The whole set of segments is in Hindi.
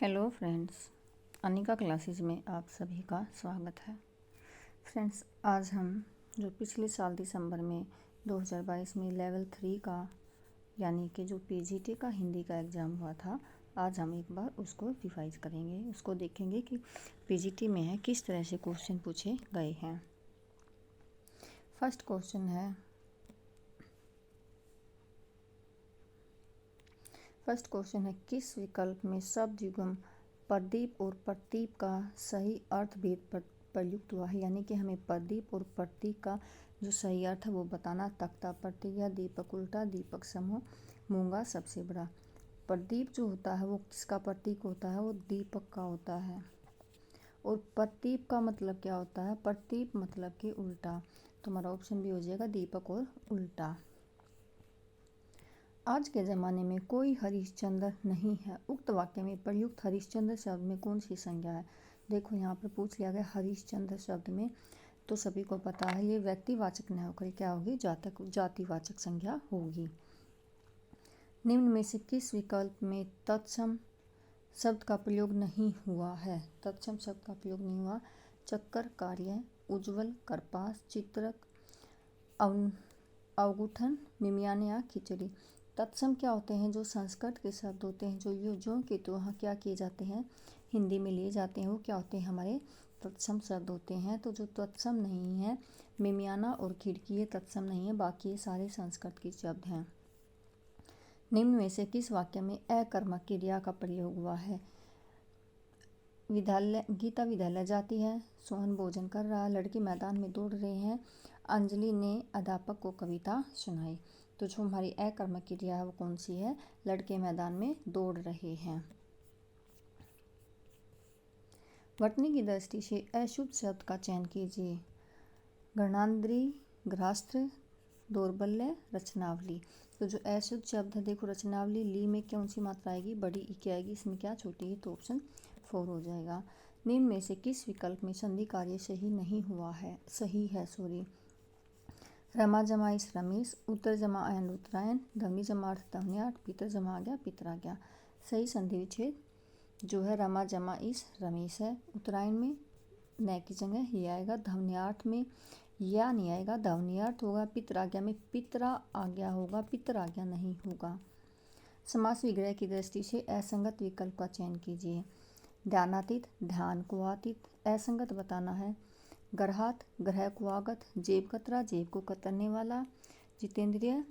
हेलो फ्रेंड्स, अनिका क्लासेस में आप सभी का स्वागत है। फ्रेंड्स, आज हम जो पिछले साल दिसंबर में 2022 में लेवल 3 का यानी कि जो पीजीटी का हिंदी का एग्ज़ाम हुआ था, आज हम एक बार उसको रिवाइज करेंगे। उसको देखेंगे कि पीजीटी में है किस तरह से क्वेश्चन पूछे गए हैं। फर्स्ट क्वेश्चन है किस विकल्प में शब्द युग्म प्रदीप और प्रतीप का सही अर्थ भेद प्रयुक्त हुआ है। यानी कि हमें प्रदीप और प्रतीक का जो सही अर्थ है वो बताना। तख्ता, प्रतिज्ञा, दीपक उल्टा, दीपक समूह, मूंगा सबसे बड़ा। प्रदीप जो होता है वो किसका प्रतीक होता है? वो दीपक का होता है। और प्रतीप का मतलब क्या होता है? प्रतीप मतलब कि उल्टा। तो हमारा ऑप्शन भी हो जाएगा दीपक और उल्टा। आज के ज़माने में कोई हरिश्चंद्र नहीं है। उक्त वाक्य में प्रयुक्त हरिश्चंद्र शब्द में कौन सी संज्ञा है? देखो यहाँ पर पूछ लिया गया हरिश्चंद्र शब्द में, तो सभी को पता है ये व्यक्तिवाचक न होकर क्या होगी? जातिवाचक संज्ञा होगी। निम्न में से किस विकल्प में तत्सम शब्द का प्रयोग नहीं हुआ है? तत्सम शब्द का प्रयोग नहीं हुआ। चक्कर, कार्य, उज्ज्वल, करपास, चित्रक, अवगुठन, मिमियाने या खिचड़ी। तत्सम क्या होते हैं? जो संस्कृत के शब्द होते हैं, जो के तो वहाँ क्या किए जाते हैं, हिंदी में लिए जाते हैं, वो क्या होते हैं? हमारे तत्सम शब्द होते हैं। तो जो तत्सम नहीं है, मिमियाना और खिड़की, ये तत्सम नहीं है, बाकी ये सारे संस्कृत के शब्द हैं। निम्न में से किस वाक्य में अकर्मक क्रिया का प्रयोग हुआ है? गीता विद्यालय जाती है, सोहन भोजन कर रहा, लड़के मैदान में दौड़ रहे हैं, अंजलि ने अध्यापक को कविता सुनाई। तो जो हमारी अकर्मक क्रिया है वो कौन सी है? लड़के मैदान में दौड़ रहे हैं। वर्तनी की दृष्टि से अशुद्ध शब्द का चयन कीजिए। गणांद्री, ग्रास्त्र, दौर्बल्य, रचनावली। तो जो अशुद्ध शब्द है, देखो रचनावली, ली में कौन सी मात्रा आएगी? बड़ी ई की आएगी, इसमें क्या छोटी है? तो ऑप्शन 4 हो जाएगा। निम्न में से किस विकल्प में संधि कार्य सही नहीं हुआ है? रमा जमा इस रमेश, उत्तर जमा आयन उत्तरायण, ध्वनि जमा अर्थ ध्वनियार्थ, पितर जमा आ गया पितराज्ञा। सही संधि विच्छेद जो है रमा जमा इस रमेश है। उत्तरायण में न की जगह ये आएगा, ध्वनियार्थ में या नहीं आएगा, ध्वनियार्थ होगा। पितराज्ञा में पितरा आज्ञा होगा, पितर आज्ञा नहीं होगा। समास विग्रह की दृष्टि से असंगत विकल्प का चयन कीजिए। ध्यानातीत, ध्यान को आतीत, असंगत बताना है। ग्रहात, ग्रह को आगत, जेब कतरा, जेब को कतरने वाला। जितेंद्रिय,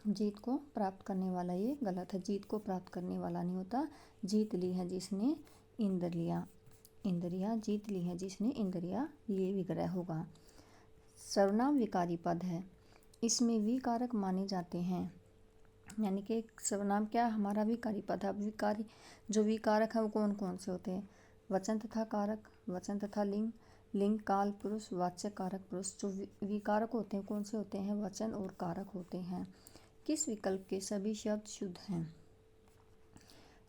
जीत को प्राप्त करने वाला, ये गलत है, जीत को प्राप्त करने वाला नहीं होता। जीत ली है जिसने इंद्रिया, जीत ली है जिसने इंद्रिया, ये विग्रह होगा। सर्वनाम विकारी पद है, इसमें विकारक माने जाते हैं। यानी कि सर्वनाम क्या हमारा विकारी पद है। विकारी जो विकारक है वो कौन कौन से होते हैं? वचन तथा कारक, वचन तथा लिंग, लिंग काल पुरुष, वाच्य कारक पुरुष। जो विकारक होते हैं कौन से होते हैं? वचन और कारक होते हैं। किस विकल्प के सभी शब्द शुद्ध हैं?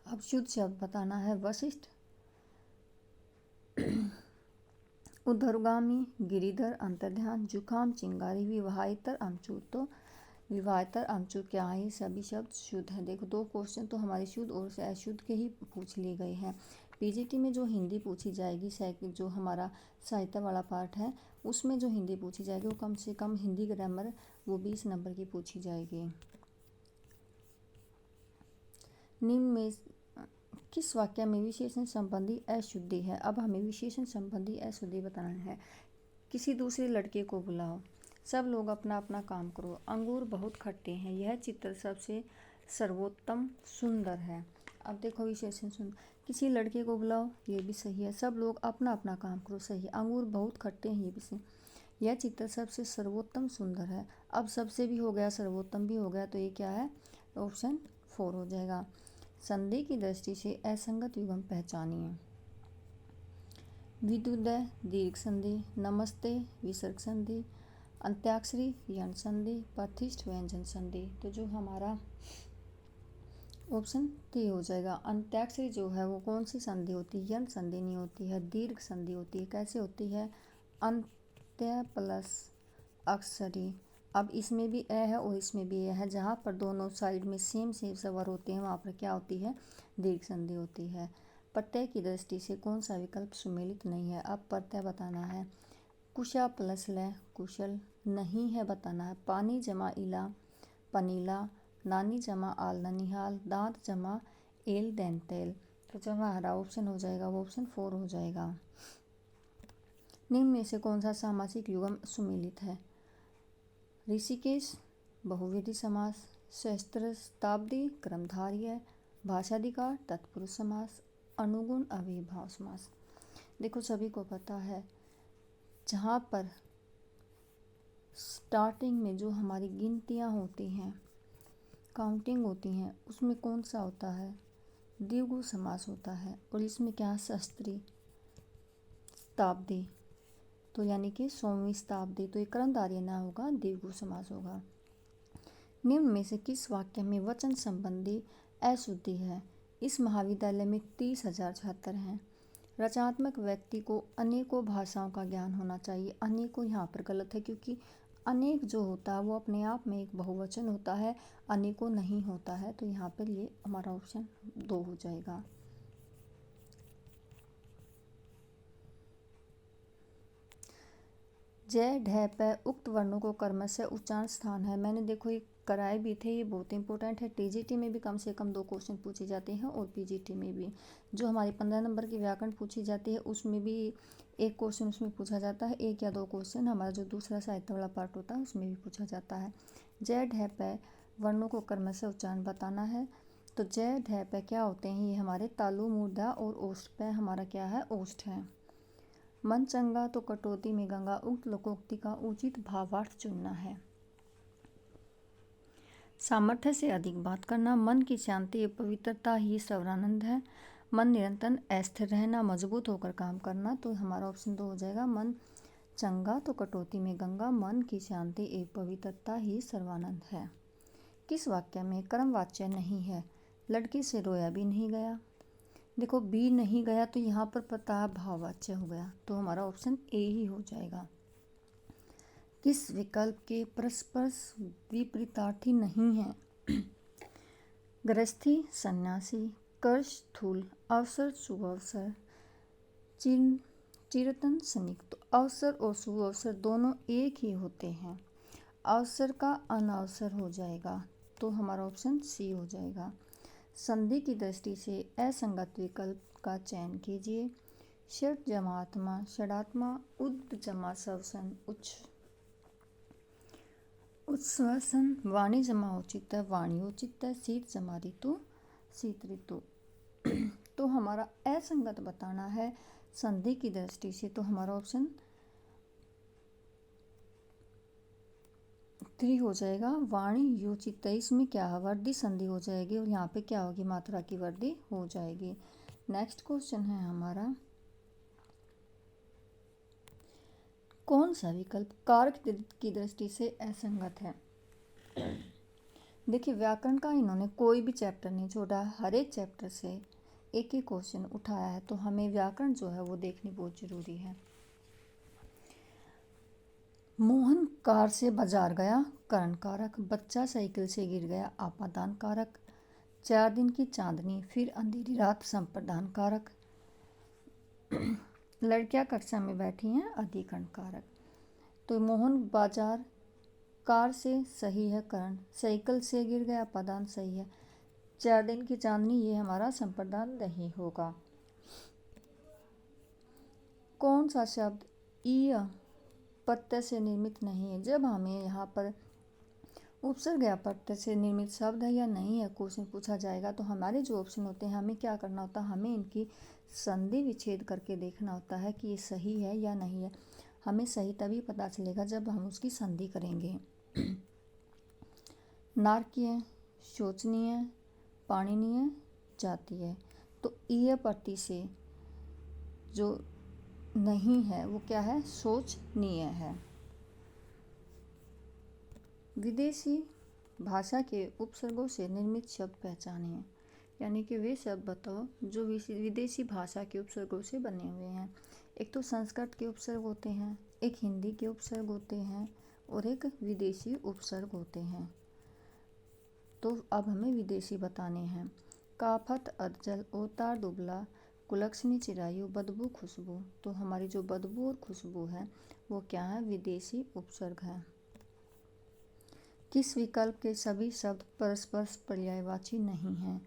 अब शुद्ध शब्द बताना है। वशिष्ठ, उद्धरगामी, गिरिधर, अंतर्ध्यान, जुखाम, चिंगारी, विवाहितर, अमचूर। तो विवाहितर, अमचूर क्या है? ये सभी शब्द शुद्ध हैं। देखो 2 क्वेश्चन तो हमारे शुद्ध और अशुद्ध के ही पूछ लिए गए हैं। पीजीटी में जो हिंदी पूछी जाएगी, जो हमारा साहित्य वाला पार्ट है, उसमें जो हिंदी पूछी जाएगी वो कम से कम हिंदी ग्रामर वो 20 नंबर की पूछी जाएगी। निम्न में किस वाक्य में विशेषण संबंधी अशुद्धि है? अब हमें विशेषण संबंधी अशुद्धि बताना है। किसी दूसरे लड़के को बुलाओ, सब लोग अपना अपना काम करो, अंगूर बहुत खट्टे हैं, यह चित्र सबसे सर्वोत्तम सुंदर है। अब देखो विशेषण सुन, किसी लड़के को बुलाओ, ये भी सही है। सब लोग अपना अपना काम करो, सही है। अंगूर बहुत खट्टे हैं, ये भी सही। यह चित्र सबसे सर्वोत्तम सुंदर है। अब सबसे भी हो गया, सर्वोत्तम भी हो गया, तो ये क्या है? ऑप्शन 4 हो जाएगा। संधि की दृष्टि से असंगत युग्म पहचानिए। विद्युदय दीर्घ संधि, नमस्ते विसर्ग संधि, अंत्याक्षरी यण संधि, प्रतिष्ठ व्यंजन संधि। तो जो हमारा ऑप्शन 3 हो जाएगा। अंत्याक्षरी जो है वो कौन सी संधि होती है? यण संधि नहीं होती है, दीर्घ संधि होती है। कैसे होती है? अंत्य प्लस अक्षरी। अब इसमें भी ए है और इसमें भी ए है, जहाँ पर दोनों साइड में सेम स्वर होते हैं वहाँ पर क्या होती है? दीर्घ संधि होती है। प्रत्यय की दृष्टि से कौन सा विकल्प सुमेलित नहीं है। अब प्रत्यय बताना है। कुशा प्लस ल कुशल, नहीं है बताना है। पानी जमा इला पनीला, नानी जमा आल ननिहाल, दांत जमा एल डेंटेल। तो जो हमारा ऑप्शन हो जाएगा वो ऑप्शन 4 हो जाएगा। निम्न में से कौन सा सामासिक युग्म सुमेलित है। ऋषिकेश बहुविधि समास, सहस्त्रशताब्दी क्रमधार्य, भाषाधिकार तत्पुरुष समास, अनुगुण अविर्भाव समास। देखो सभी को पता है जहाँ पर स्टार्टिंग में जो हमारी गिनतियाँ होती हैं, काउंटिंग होती हैं, उसमें कौन सा होता है, द्विगु समास होता है। और इसमें क्या है, सहस्त्री शताब्दी, तो यानी कि 100वीं शताब्दी, तो ये कर्मधारय ना होगा, द्विगु समास होगा। निम्न में से किस वाक्य में वचन संबंधी अशुद्धि है। इस महाविद्यालय में 30,000 छात्र हैं। रचनात्मक व्यक्ति को अनेकों भाषाओं का ज्ञान होना चाहिए। अनेकों यहाँ पर गलत है, क्योंकि अनेक जो होता है वो अपने आप में एक बहुवचन होता है, अनेकों नहीं होता है। तो यहाँ पर ये हमारा ऑप्शन 2 हो जाएगा। जय ढह पे उक्त वर्णों को क्रमशः उच्चारण स्थान है। मैंने देखो ये कराए भी थे, ये बहुत इंपॉर्टेंट है। टीजीटी में भी कम से कम 2 क्वेश्चन पूछे जाते हैं और पीजीटी में भी। जो हमारी 15 नंबर की व्याकरण पूछी जाती है उसमें भी 1 क्वेश्चन उसमें पूछा जाता है, 1 या 2 क्वेश्चन हमारा जो दूसरा साहित्य वाला पार्ट होता है उसमें भी पूछा जाता है। जय ढह पे वर्णों को क्रमशः उच्चारण बताना है। तो जय ढह पे क्या होते हैं, ये हमारे तालु मूर्धा और ओष्ठ पे हमारा क्या है, ओष्ठ है। मन चंगा तो कटौती में गंगा, उक्त लोकोक्ति का उचित भावार्थ चुनना है। सामर्थ्य से अधिक बात करना, मन की शांति और पवित्रता ही सर्वानंद है। मन निरंतर अस्थिर रहना, मजबूत होकर काम करना। तो हमारा ऑप्शन 2 हो जाएगा। मन चंगा तो कटौती में गंगा, मन की शांति एवं पवित्रता ही सर्वानंद है। किस वाक्य में कर्मवाच्य नहीं है। लड़की से रोया भी नहीं गया। देखो बी नहीं गया तो यहाँ पर पता भाववाच्य हो गया, तो हमारा ऑप्शन ए ही हो जाएगा। किस विकल्प के परस्पर विपरीतार्थी नहीं है। गृहस्थी सन्यासी, कर्ष स्थूल, अवसर शुभ अवसर, चिरतन सनिक। तो अवसर और शुभ अवसर दोनों एक ही होते हैं। अवसर का अनअवसर हो जाएगा, तो हमारा ऑप्शन सी हो जाएगा। संधि की दृष्टि से असंगत विकल्प का चयन कीजिए। षड जमा आत्मा, षडात्मा, उद जमा स्वसन, उत्श्वसन, वाणी जमा उचित, वाणी उचित, शीत जमा ऋतु, शीत ऋतु। तो हमारा असंगत बताना है संधि की दृष्टि से, तो हमारा ऑप्शन 3 हो जाएगा। वाणी योचित, इसमें क्या है, वर्दी संधि हो जाएगी और यहाँ पे क्या होगी, मात्रा की वर्दी हो जाएगी। नेक्स्ट क्वेश्चन है हमारा, कौन सा विकल्प कारक की दृष्टि से असंगत है। देखिए व्याकरण का इन्होंने कोई भी चैप्टर नहीं छोड़ा, हर एक चैप्टर से एक ही क्वेश्चन उठाया है, तो हमें व्याकरण जो है वो देखनी बहुत जरूरी है। मोहन कार से बाजार गया, करण कारक। बच्चा साइकिल से गिर गया, आपादान कारक। 4 दिन की चांदनी, फिर अंधेरी रात, संप्रदान कारक। लड़कियां कक्षा में बैठी हैं, अधिकरण कारक। तो मोहन बाजार, कार से सही है करण, साइकिल से गिर गया पदान सही है, 4 दिन की चांदनी ये हमारा संप्रदान नहीं होगा। कौन सा शब्द ईय प्रत्यय से निर्मित नहीं है। जब हमें यहाँ पर उपसर्ग या प्रत्यय से निर्मित शब्द है या नहीं है क्वेश्चन पूछा जाएगा, तो हमारे जो ऑप्शन होते हैं हमें क्या करना होता है, हमें इनकी संधि विच्छेद करके देखना होता है कि ये सही है या नहीं है। हमें सही तभी पता चलेगा जब हम उसकी संधि करेंगे। नारकीय, शोचनीय, पाणिनीय, जातीय। तो ईय प्रति से जो नहीं है वो क्या है, शोचनीय है। विदेशी भाषा के उपसर्गों से निर्मित शब्द पहचानिए, यानी कि वे शब्द बताओ जो विदेशी भाषा के उपसर्गों से बने हुए हैं। एक तो संस्कृत के उपसर्ग होते हैं, एक हिंदी के उपसर्ग होते हैं और एक विदेशी उपसर्ग होते हैं। तो अब हमें विदेशी बताने हैं। काफत अधजल, ओतार दुबला, कुलक्षणी चिरायु बदबू खुशबू। तो हमारी जो बदबू और खुशबू है वो क्या है, विदेशी उपसर्ग है। किस विकल्प के सभी शब्द परस्पर पर्यायवाची नहीं हैं?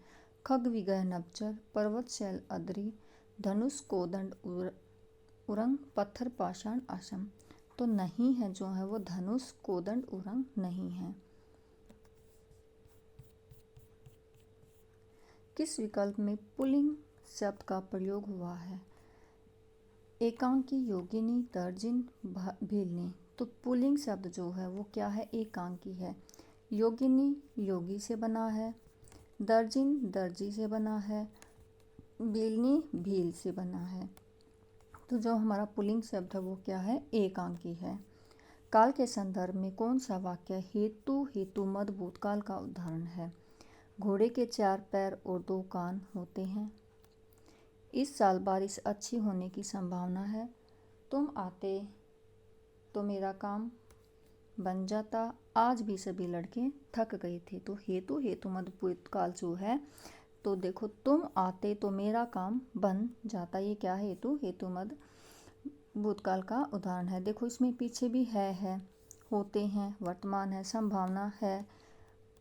खग विगह नभचर, पर्वत शैल अद्रि, धनुष कोदंड उरंग, पत्थर पाषाण आसम। तो नहीं है जो है वो धनुष कोदंड उरंग नहीं है। किस विकल्प में पुल्लिंग शब्द का प्रयोग हुआ है? एकांकी, योगिनी, दर्जिन, भीलनी। तो पुल्लिंग शब्द जो है वो क्या है, एकांकी है। योगिनी योगी से बना है, दर्जिन दर्जी से बना है, भीलनी भील से बना है। तो जो हमारा पुल्लिंग शब्द है वो क्या है, एकांकी है। काल के संदर्भ में कौन सा वाक्य हेतु हेतु मद भूतकाल का उदाहरण है? घोड़े के 4 पैर और 2 कान होते हैं। इस साल बारिश अच्छी होने की संभावना है। तुम आते तो मेरा काम बन जाता। आज भी सभी लड़के थक गए थे। तो हेतु हेतु मद भूतकाल जो है, तो देखो तुम आते तो मेरा काम बन जाता, ये क्या है, हेतु हेतु मद भूतकाल का उदाहरण है। देखो इसमें पीछे भी है, होते हैं वर्तमान है, संभावना है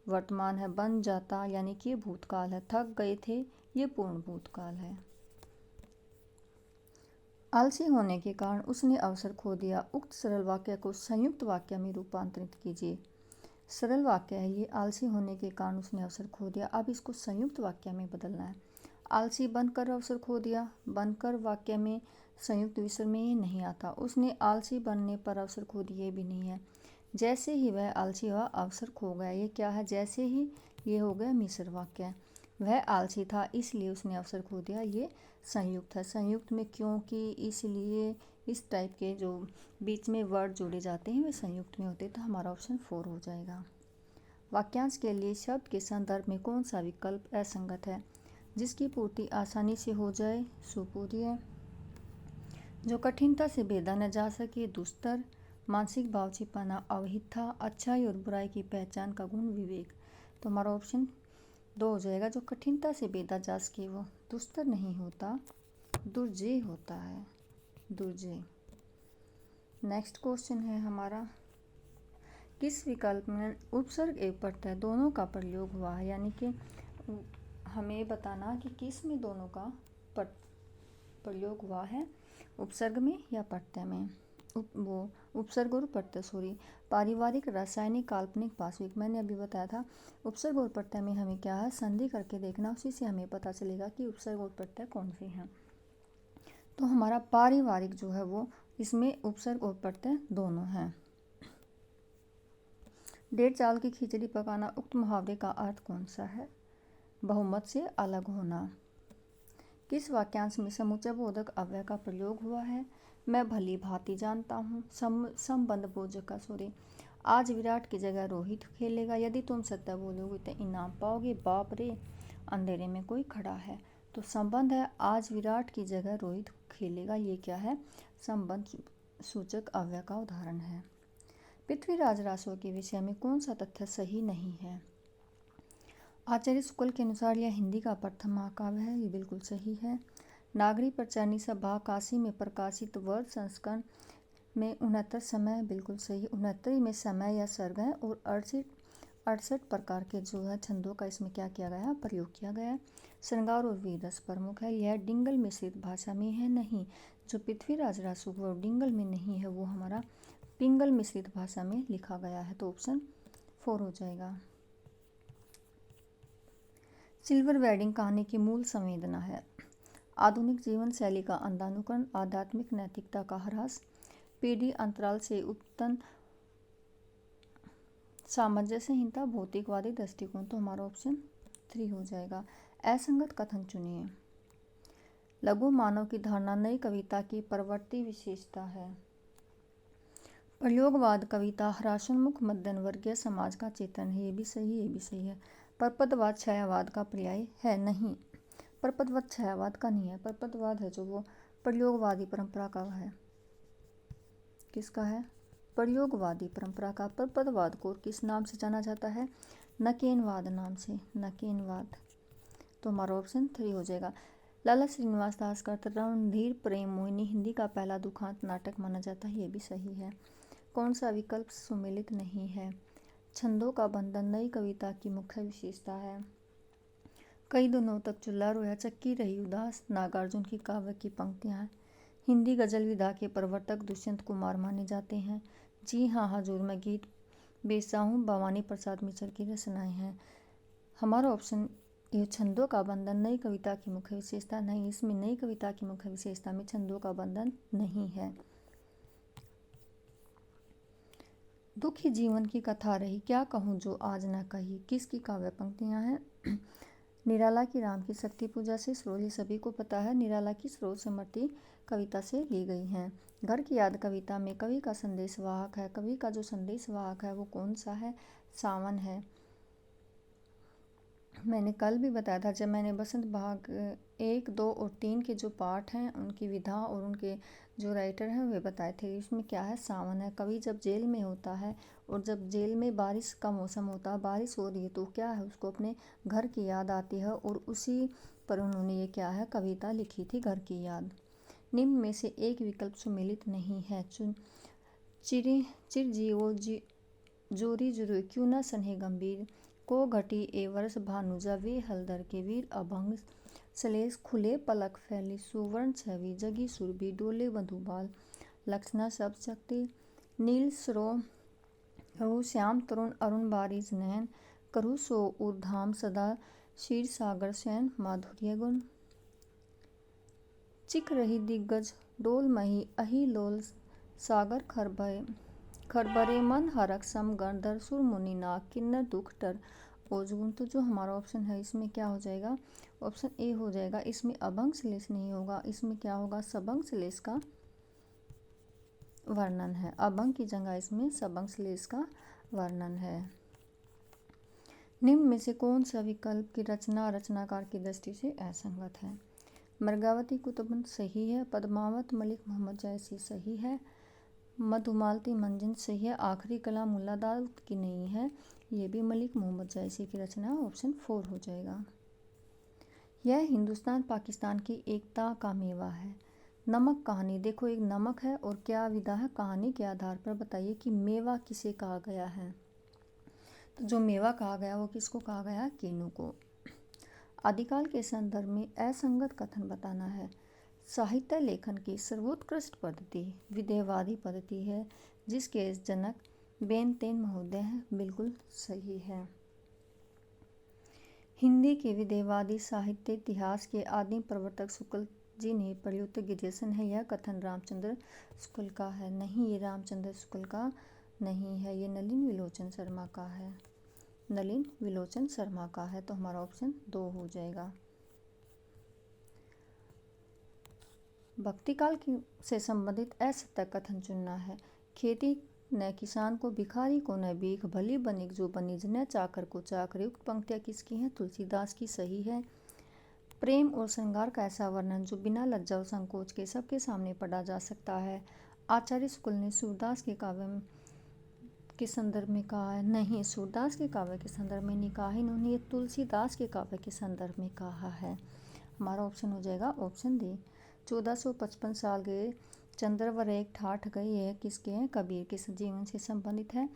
वर्तमान है, बन जाता यानी कि भूतकाल है, थक गए थे ये पूर्ण भूतकाल है। आलसी होने के कारण उसने अवसर खो दिया। उक्त सरल वाक्य को संयुक्त वाक्य में रूपांतरित कीजिए। सरल वाक्य है ये, आलसी होने के कारण उसने अवसर खो दिया। अब इसको संयुक्त वाक्य में बदलना है। आलसी बनकर अवसर खो दिया, बनकर वाक्य में संयुक्त विसर्ग में ये नहीं आता। उसने आलसी बनने पर अवसर खो दिए भी नहीं है। जैसे ही वह आलसी हुआ अवसर खो गया, ये क्या है, जैसे ही, ये हो गया मिश्र वाक्य। वह आलसी था इसलिए उसने अवसर खो दिया, ये संयुक्त है। संयुक्त में क्योंकि, इसलिए, इस टाइप के जो बीच में वर्ड जोड़े जाते हैं वे संयुक्त में होते हैं। तो हमारा ऑप्शन 4 हो जाएगा। वाक्यांश के लिए शब्द के संदर्भ में कौन सा विकल्प असंगत है? जिसकी पूर्ति आसानी से हो जाए सुपूर्य, जो कठिनता से भेदा न जा सके दुस्तर, मानसिक भाव छिपाना अवहित था, अच्छाई और बुराई की पहचान का गुण विवेक। तो हमारा ऑप्शन 2 हो जाएगा। जो कठिनता से भेदा जा सके वो दुस्तर नहीं होता, दुर्जय होता है, दुर्जय। नेक्स्ट क्वेश्चन है हमारा, किस विकल्प में उपसर्ग एवं प्रत्यय दोनों का प्रयोग हुआ है? यानी कि हमें बताना कि किस में दोनों का प्रयोग हुआ है, उपसर्ग में या प्रत्यय में। उपसर्ग और प्रत्यय पारिवारिक, रासायनिक, काल्पनिक, पाश्विक। मैंने अभी बताया था उपसर्ग और प्रत्यय में हमें क्या है, संधि करके देखना, उसी से हमें पता चलेगा कि उपसर्ग और प्रत्यय कौन से हैं। तो हमारा पारिवारिक जो है वो, इसमें उपसर्ग और प्रत्यय दोनों हैं। 1.5 चावल की खिचड़ी पकाना, उक्त मुहावरे का अर्थ कौन सा है? बहुमत से अलग होना। किस वाक्यांश में समुच्चय बोधक अव्यय का प्रयोग हुआ है? मैं भली भांति जानता हूँ। संबंध बोधक का आज विराट की जगह रोहित खेलेगा। यदि तुम सत्य बोलोगे तो इनाम पाओगे। बाप रे, अंधेरे में कोई खड़ा है। तो संबंध है, आज विराट की जगह रोहित खेलेगा, ये क्या है, संबंध सूचक अव्यय का उदाहरण है। पृथ्वीराज रासो के विषय में कौन सा तथ्य सही नहीं है? आचार्य शुक्ल के अनुसार यह हिंदी का प्रथम महाकाव्य है, ये बिल्कुल सही है। नागरी प्रचारणी सभा काशी में प्रकाशित वर्ष संस्करण में 69 समय, बिल्कुल सही। 69 में समय या सर्ग है और 68 प्रकार के जो है छंदों का इसमें क्या किया गया, प्रयोग किया गया। श्रृंगार और वीर रस प्रमुख है। यह डिंगल मिश्रित भाषा में है नहीं। जो पृथ्वीराज रासो वो डिंगल में नहीं है, वो हमारा पिंगल मिश्रित भाषा में लिखा गया है। तो ऑप्शन 4 हो जाएगा। सिल्वर वेडिंग कहानी की मूल संवेदना है आधुनिक जीवन शैली का अंधानुकरण, आध्यात्मिक नैतिकता का ह्रास, पीढ़ी अंतराल से उत्पन्न सामंजस्यहीनता, भौतिकवादी दृष्टिकोण। तो हमारा ऑप्शन 3 हो जाएगा। असंगत कथन चुनिए। लघु मानव की धारणा नई कविता की प्रवृत्ति विशेषता है। प्रयोगवाद कविता ह्रासोन्मुख मध्यम वर्गीय समाज का चित्रण है, ये भी सही, ये भी सही है। परपदवाद छायावाद का पर्याय है नहीं। परपदवाद छायावाद का नहीं है। परपदवाद है जो वो प्रयोगवादी परंपरा का है। किसका है? प्रयोगवादी परंपरा का। परपदवाद को किस नाम से जाना जाता है? नकेनवाद नाम से, नकेनवाद। तो हमारा ऑप्शन 3 हो जाएगा। लाला श्रीनिवास दास का रणधीर प्रेम मोहिनी हिंदी का पहला दुखांत नाटक माना जाता है, ये भी सही है। कौन सा विकल्प सुमेलित नहीं है? छंदों का बंधन नई कविता की मुख्य विशेषता है। कई दिनों तक चुल्ला रोया चक्की रही उदास नागार्जुन की काव्य की पंक्तियाँ हिंदी गजल विधा के प्रवर्तक दुष्यंत कुमार माने जाते हैं। जी हाँ हजूर मैं गीत बेचता हूँ भवानी प्रसाद मिश्र की रचनाएं हैं। हमारा ऑप्शन ये छंदों का बंधन नई कविता की मुख्य विशेषता नहीं, इसमें नई कविता की मुख्य विशेषता में छंदों का बंधन नहीं है। दुखी जीवन की कथा रही क्या कहूँ जो आज न कही, किसकी काव्य पंक्तियाँ हैं? निराला की राम की शक्ति पूजा से स्रोत, ये सभी को पता है। निराला की स्रोत समृति कविता से ली गई हैं। घर की याद कविता में कवि का संदेशवाहक है। कवि का जो संदेशवाहक है वो कौन सा है? सावन है। मैंने कल भी बताया था जब मैंने बसंत भाग 1, 2 और 3 के जो पाठ हैं उनकी विधा और उनके जो राइटर हैं वे बताए थे। इसमें क्या है? सावन है। कवि जब जेल में होता है और जब जेल में बारिश का मौसम होता है, बारिश हो रही है, तो क्या है उसको अपने घर की याद आती है और उसी पर उन्होंने ये क्या है कविता लिखी थी, घर की याद। निम्न में से एक विकल्प सुमेलित नहीं है। चिरजीवो जोरी जुरू क्यों न सन्हे गंभीर, को घटी ए वर्ष भानुजा वे हलदर के वीर, अभंग सलेस खुले पलक फैली सुवर्ण छवि जगी सुरभि डोले मधुबाल, लक्षणा सब शक्ति नील सरो श्याम तरुण अरुण बारिज नयन, करु सो ऊर्धाम सदा क्षीर सागर शयन माधुर्य गुण, चिक रही दिग्गज डोल मही अहि लोल सागर खरबरे मन हरक सम गणधर सुर मुनि नाग किन्नर दुख टर ओजगुण। तो जो हमारा ऑप्शन है इसमें क्या हो जाएगा? ऑप्शन ए हो जाएगा। इसमें अभंग श्लेष नहीं होगा, इसमें क्या होगा? सबंग श्लेष का वर्णन है। अभंग की जगह इसमें सबंग श्लेष का वर्णन है। निम्न में से कौन सा विकल्प की रचना रचनाकार की दृष्टि से असंगत है? मृगावती कुतुबन सही है। पद्मावत मलिक मोहम्मद जैसी सही है। मधुमालती मंजिल सही है। आखिरी कलाम मुल्ला दाऊद की नहीं है, ये भी मलिक मोहम्मद जैसी की रचना। ऑप्शन 4 हो जाएगा। यह हिंदुस्तान पाकिस्तान की एकता का मेवा है। नमक कहानी, देखो एक नमक है और क्या विधा है? कहानी के आधार पर बताइए कि मेवा किसे कहा गया है। तो जो मेवा कहा गया वो किसको कहा गया? केनू को। आदिकाल के संदर्भ में असंगत कथन बताना है। साहित्य लेखन की सर्वोत्कृष्ट पद्धति विधेयवादी पद्धति है जिसके जनक बेनतेन महोदय हैं, बिल्कुल सही है। हिंदी के विधेयवादी साहित्य इतिहास के आदि प्रवर्तक शुक्ल जी ने प्रयुक्त गिरियसन है। यह कथन रामचंद्र शुक्ल का है। नहीं, ये रामचंद्र शुक्ल का नहीं है, ये नलिन विलोचन शर्मा का है। नलिन विलोचन शर्मा का है। तो हमारा ऑप्शन 2 हो जाएगा। भक्तिकाल से संबंधित असत्य कथन चुनना है। खेती न किसान को भिखारी को न भीख, भली बनिक जो बनिज न चाकर को चाकर। युक्त पंक्तियाँ किसकी हैं? तुलसीदास की सही है। प्रेम और श्रृंगार का ऐसा वर्णन जो बिना लज्जा और संकोच के सबके सामने पढ़ा जा सकता है। आचार्य शुक्ल ने सूरदास के काव्य के संदर्भ में कहा है। नहीं, सूरदास के काव्य के संदर्भ में नहीं कहा है इन्होंने, ये तुलसीदास के काव्य के संदर्भ में कहा है। हमारा ऑप्शन हो जाएगा ऑप्शन डी। 1455 साल गए चंद्रवर एक ठाठ गई है किसके हैं? कबीर के जीवन से संबंधित है।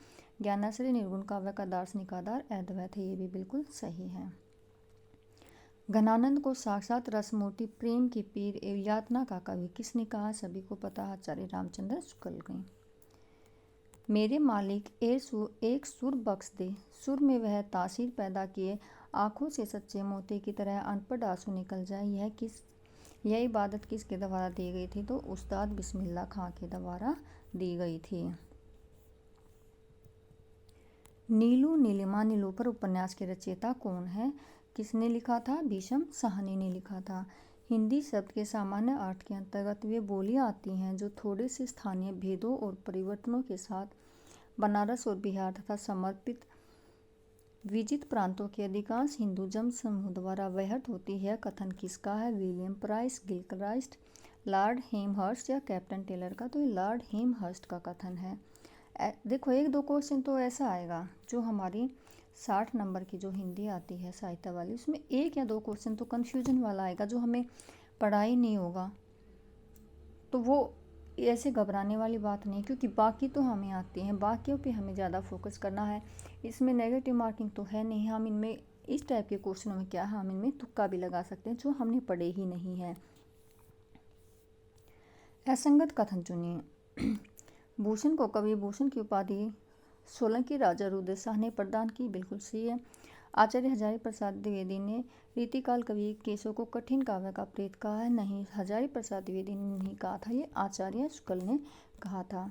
ज्ञानाश्रय निर्गुण काव्य का दार्शनिक आधार अद्वैत है, ये भी बिल्कुल सही है। घनानंद को साक्षात रसमूर्ति प्रेम की पीर एवं यातना का कवि किसने कहा? सभी को पता है, आचार्य रामचंद्र शुक्ल ने। मेरे मालिक एक सुर बख्श दे, सुर में वह तासीर पैदा किए, आँखों से सच्चे मोती की तरह अनपढ़ आंसू निकल जाए। यह इबादत किसके द्वारा दी गई थी? तो उस्ताद बिस्मिल्लाह खां के द्वारा दी गई थी। नीलू नीलिमा नीलोफर उपन्यास के रचयिता कौन है? किसने लिखा था? भीषम साहनी ने लिखा था। हिंदी शब्द के सामान्य अर्थ के अंतर्गत वे बोलियां आती हैं जो थोड़े से स्थानीय भेदों और परिवर्तनों के साथ बनारस और बिहार तथा समर्पित विजित प्रांतों के अधिकांश हिंदू जन समूह द्वारा व्यवहृत होती है। कथन किसका है? विलियम प्राइस, गिलक्राइस्ट, लॉर्ड हेमहर्स्ट या कैप्टन टेलर का? तो ये लॉर्ड हेमहर्स्ट का कथन है। देखो 1-2 क्वेश्चन तो ऐसा आएगा जो हमारी 60 नंबर की जो हिंदी आती है साहित्य वाली, उसमें 1 या 2 क्वेश्चन तो कन्फ्यूजन वाला आएगा जो हमें पढ़ा ही नहीं होगा तो वो ऐसे घबराने वाली बात नहीं, क्योंकि बाकी तो हमें आती हैं, बाकियों पे हमें ज़्यादा फोकस करना है। इसमें नेगेटिव मार्किंग तो है नहीं। हम इनमें इस टाइप के क्वेश्चनों में क्या है, हम इनमें तुक्का भी लगा सकते हैं जो हमने पढ़े ही नहीं है। असंगत कथन चुनिए। भूषण को कवि भूषण की उपाधि सोलंकी राजा रुद्र शाह ने प्रदान की, बिल्कुल सही है। आचार्य हजारी प्रसाद द्विवेदी ने रीतिकाल कवि केशव को कठिन काव्य का प्रेत कहा है, नहीं, हजारी प्रसाद द्विवेदी ने नहीं कहा था, ये आचार्य शुक्ल ने कहा था।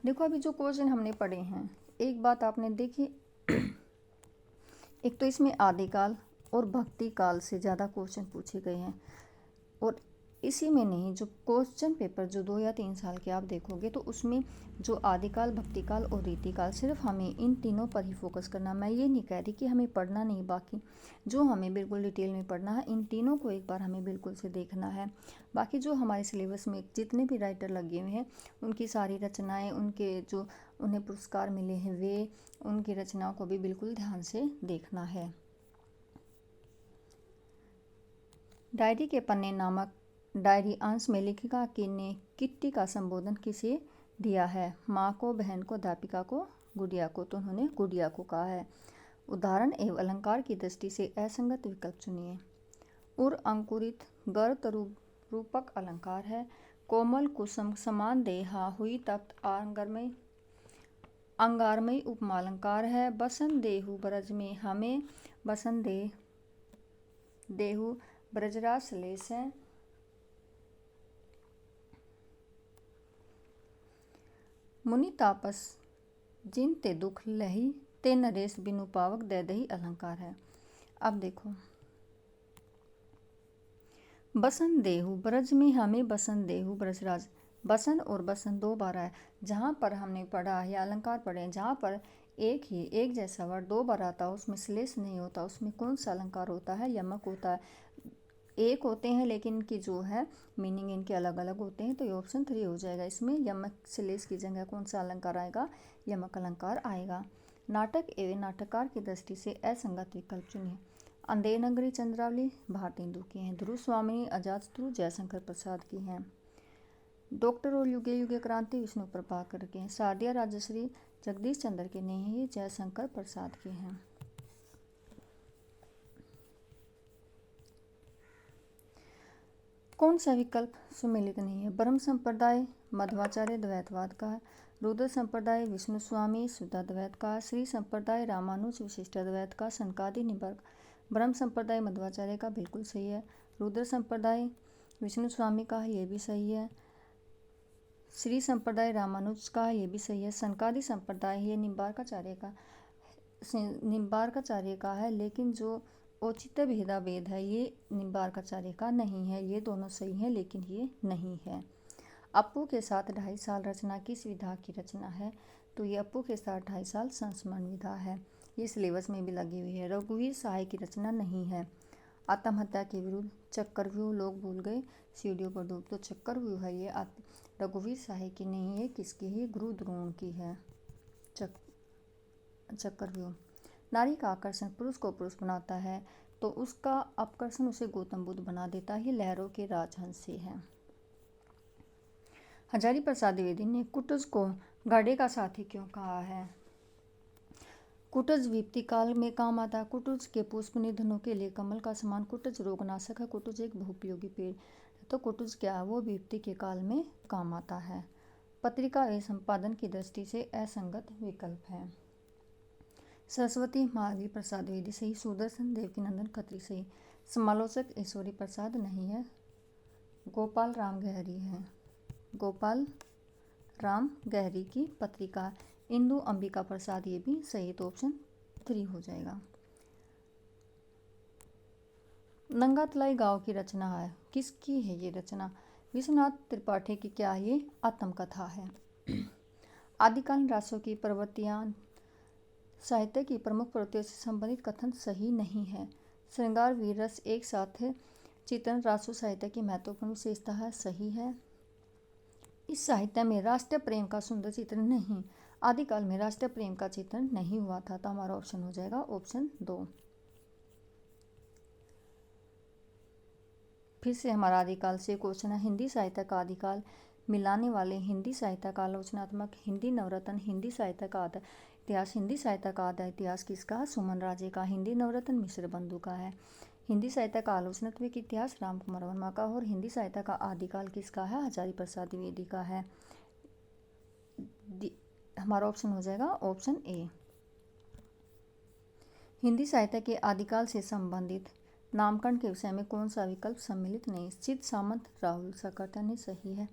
देखो अभी जो क्वेश्चन हमने पढ़े हैं, एक बात आपने देखी, एक तो इसमें आदिकाल और भक्ति काल से ज़्यादा क्वेश्चन पूछे गए हैं, और इसी में नहीं, जो क्वेश्चन पेपर जो 2 या 3 साल के आप देखोगे तो उसमें जो आदिकाल, भक्तिकाल और रीतिकाल, सिर्फ हमें इन तीनों पर ही फोकस करना। मैं ये नहीं कह रही कि हमें पढ़ना नहीं, बाकी जो हमें बिल्कुल डिटेल में पढ़ना है, इन तीनों को एक बार हमें बिल्कुल से देखना है। बाकी जो हमारे सिलेबस में जितने भी राइटर लगे हुए हैं, उनकी सारी रचनाएँ, उनके जो उन्हें पुरस्कार मिले हैं, वे उनकी रचनाओं को भी बिल्कुल ध्यान से देखना है। डायरी के पन्ने नामक डायरी अंश में लेखिका की ने किट्टी का संबोधन किसे दिया है? माँ को, बहन को, अध्यापिका को, गुड़िया को। तो उन्होंने गुड़िया को कहा है। उदाहरण एवं अलंकार की दृष्टि से असंगत विकल्प चुनिए। उर अंकुरित गर तरु रूपक अलंकार है। कोमल कुसुम समान देहा हुई तप्त आंगरमय अंगारमयी उपमालंकार है। बसंत देहु ब्रज में हमें बसंत देहु ब्रजराज सलेस है। मुनि तापस जिन ते दुख लही ते नरेश बिनु पावक दे दही अलंकार है। अब देखो, बसंत देहु ब्रज में हमें बसंत देहु ब्रजराज, बसंत और बसंत 2 बार है। जहाँ पर हमने पढ़ा या अलंकार पढ़े, जहाँ पर एक जैसा वर्ड 2 बार आता है, उसमें श्लेष नहीं होता, उसमें कौन सा अलंकार होता है? यमक होता है। एक होते हैं लेकिन इनकी जो है मीनिंग इनके अलग अलग होते हैं, तो ये ऑप्शन 3 हो जाएगा। इसमें यमक श्लेष की जगह कौन सा अलंकार आएगा? यमक अलंकार आएगा। नाटक एवं नाटककार की दृष्टि से असंगत विकल्प चुनिए। अंधेर नगरी चंद्रावली भारतेंदु की हैं। ध्रुव स्वामिनी अजातशत्रु जयशंकर प्रसाद की हैं। डॉक्टर और युगे युगे क्रांति विष्णु प्रभाकर के हैं। शारदिया राजश्री जगदीश चंद्र के नहीं है, ये जयशंकर प्रसाद के हैं। कौन सा विकल्प सुमेलित नहीं है? ब्रह्म संप्रदाय मध्वाचार्य द्वैतवाद का है। रुद्र संप्रदाय विष्णु स्वामी शुद्धाद्वैत का। श्री संप्रदाय रामानुज विशिष्टाद्वैत का। सनकादि निम्बार्क ब्रह्म संप्रदाय मध्वाचार्य का, बिल्कुल सही है। रुद्र संप्रदाय विष्णु स्वामी का है, ये भी सही है। श्री संप्रदाय रामानुज का है, ये भी सही है। सनकादि संप्रदाय ये निम्बार्काचार्य का है, लेकिन जो औचित्य भेदा वेद है ये निम्बार्काचार्य का नहीं है। ये दोनों सही हैं लेकिन ये नहीं है। अप्पू के साथ 2.5 साल रचना किस विधा की रचना है? तो ये अप्पू के साथ 2.5 साल संस्मरण विधा है, ये सिलेबस में भी लगी हुई है। रघुवीर सहाय की रचना नहीं है। आत्महत्या के विरुद्ध चक्रव्यूह लोग भूल गए सीढ़ियों पर डूब, तो चक्रव्यूह है ये रघुवीर सहाय की नहीं है, किसकी है? गुरु द्रोण की है चक्रव्यूह। नारी का आकर्षण पुरुष को पुरुष बनाता है, तो उसका आकर्षण उसे गौतम बुद्ध बना देता है, लहरों के राजहंस से है। हजारी प्रसाद द्विवेदी ने कुटज को गाड़े का साथी क्यों कहा है? कुटज विपत्ति काल में काम आता है। कुटज के पुष्प निधनों के लिए कमल का समान। कुटज रोगनाशक है। कुटज एक बहुपयोगी पेड़, तो कुटज क्या है? वो विपत्ति के काल में काम आता है। पत्रिका एवं संपादन की दृष्टि से असंगत विकल्प है। सरस्वती महावीर प्रसाद द्विवेदी सही। सुदर्शन देवकीनंदन खत्री सही। समालोचक ईश्वरी प्रसाद नहीं है, गोपाल राम गहरी है। गोपाल राम गहरी की पत्रिका। इंदु अंबिका प्रसाद, ये भी सही, तो ऑप्शन 3 हो जाएगा। नंगा तलाई गांव की रचना है, किसकी है ये रचना? विश्वनाथ त्रिपाठी की क्या ये आत्मकथा है। आदिकालीन रासों की प्रवृत्तियाँ साहित्य की प्रमुख प्रवृत्तियों से संबंधित कथन सही नहीं है। श्रृंगार वीर रस एक साथ चित्रण रासो साहित्य की महत्वपूर्ण विशेषता है, सही है। इस साहित्य में राष्ट्रीय प्रेम का सुंदर चित्रण नहीं। आदिकाल में राष्ट्रीय प्रेम का चित्रण नहीं हुआ था, तो हमारा ऑप्शन हो जाएगा ऑप्शन 2। फिर से हमारा आदिकाल से क्वेश्चन है, हिंदी साहित्य का आदिकाल मिलाने वाले, हिंदी साहित्य का आलोचनात्मक, हिंदी नवरत्न, हिंदी साहित्य का आधा इतिहास, हिंदी साहित्य का आधा इतिहास किसका? सुमन राजे का। हिंदी नवरत्न मिश्र बंधु का है। हिंदी साहित्य का आलोचनात्मक इतिहास राम कुमार वर्मा का, और हिंदी साहित्य का आदिकाल किसका है? हजारी प्रसाद द्विवेदी का है। हमारा ऑप्शन हो जाएगा ऑप्शन ए। हिंदी साहित्य के आदिकाल से संबंधित नामकरण के विषय में कौन सा विकल्प सम्मिलित नहीं? चित सामंत राहुल सकरता ने सही है।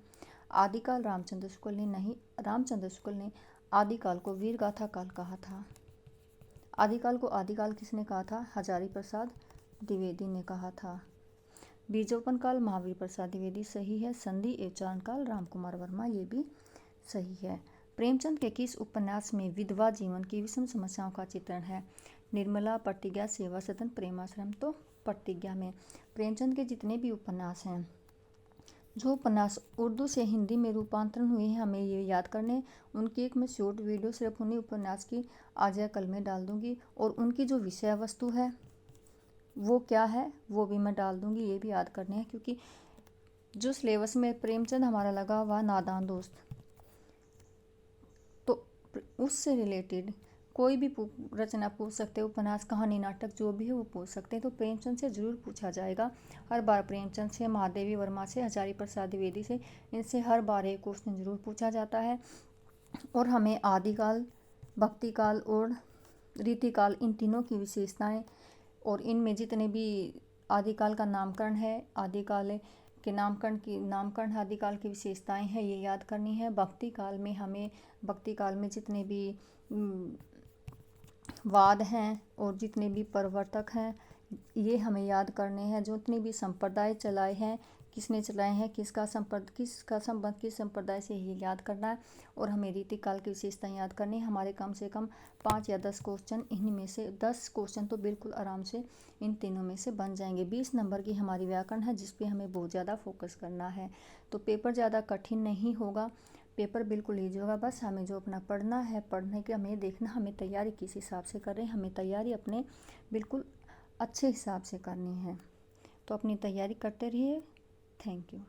आदिकाल रामचंद्र शुक्ल ने नहीं, रामचंद्र शुक्ल ने आदिकाल को वीर गाथा काल कहा था। आदिकाल को आदिकाल किसने कहा था? हजारी प्रसाद द्विवेदी ने कहा था। बीजोपन काल महावीर प्रसाद द्विवेदी सही है। संधि एवं चारण काल राम कुमार वर्मा, ये भी सही है। प्रेमचंद के किस उपन्यास में विधवा जीवन की विषम समस्याओं का चित्रण है? निर्मला, प्रतिज्ञा, सेवा सदन, प्रेमाश्रम। तो प्रतिज्ञा में। प्रेमचंद के जितने भी उपन्यास हैं, जो उपन्यास उर्दू से हिंदी में रूपांतरण हुए हैं, हमें ये याद करने। उनकी एक मैं शॉर्ट वीडियो सिर्फ उन्हीं उपन्यास की आज या कल में डाल दूंगी, और उनकी जो विषय वस्तु है वो क्या है वो भी मैं डाल दूंगी, ये भी याद करने हैं। क्योंकि जो सिलेबस में प्रेमचंद हमारा लगा हुआ नादान दोस्त, तो उससे रिलेटेड कोई भी रचना पूछ सकते हैं, उपन्यास, कहानी, नाटक जो भी है वो पूछ सकते हैं। तो प्रेमचंद से ज़रूर पूछा जाएगा हर बार। प्रेमचंद से, महादेवी वर्मा से, हजारी प्रसाद द्विवेदी से, इनसे हर बार एक क्वेश्चन जरूर पूछा जाता है। और हमें आदिकाल, भक्तिकाल और रीतिकाल, इन तीनों की विशेषताएं और इनमें जितने भी आदिकाल का नामकरण है, आदिकाल के नामकरण आदिकाल की विशेषताएं हैं, ये याद करनी है। भक्तिकाल में जितने भी वाद हैं और जितने भी प्रवर्तक हैं, ये हमें याद करने हैं। जितने भी संप्रदाय चलाए हैं, किसने चलाए हैं, किसका संबंध किस संप्रदाय से, ये याद करना है। और हमें रीतिकाल की विशेषताएं याद करनी है। हमारे कम से कम 5 या 10 क्वेश्चन, इन्हीं में से 10 क्वेश्चन तो बिल्कुल आराम से इन तीनों में से बन जाएंगे। 20 नंबर की हमारी व्याकरण है, जिस पे हमें बहुत ज़्यादा फोकस करना है। तो पेपर ज़्यादा कठिन नहीं होगा, पेपर बिल्कुल ईजी होगा। बस हमें जो अपना पढ़ना है, पढ़ने के हमें देखना हमें तैयारी किस हिसाब से कर रहे हैं। हमें तैयारी अपने बिल्कुल अच्छे हिसाब से करनी है। तो अपनी तैयारी करते रहिए। Thank you.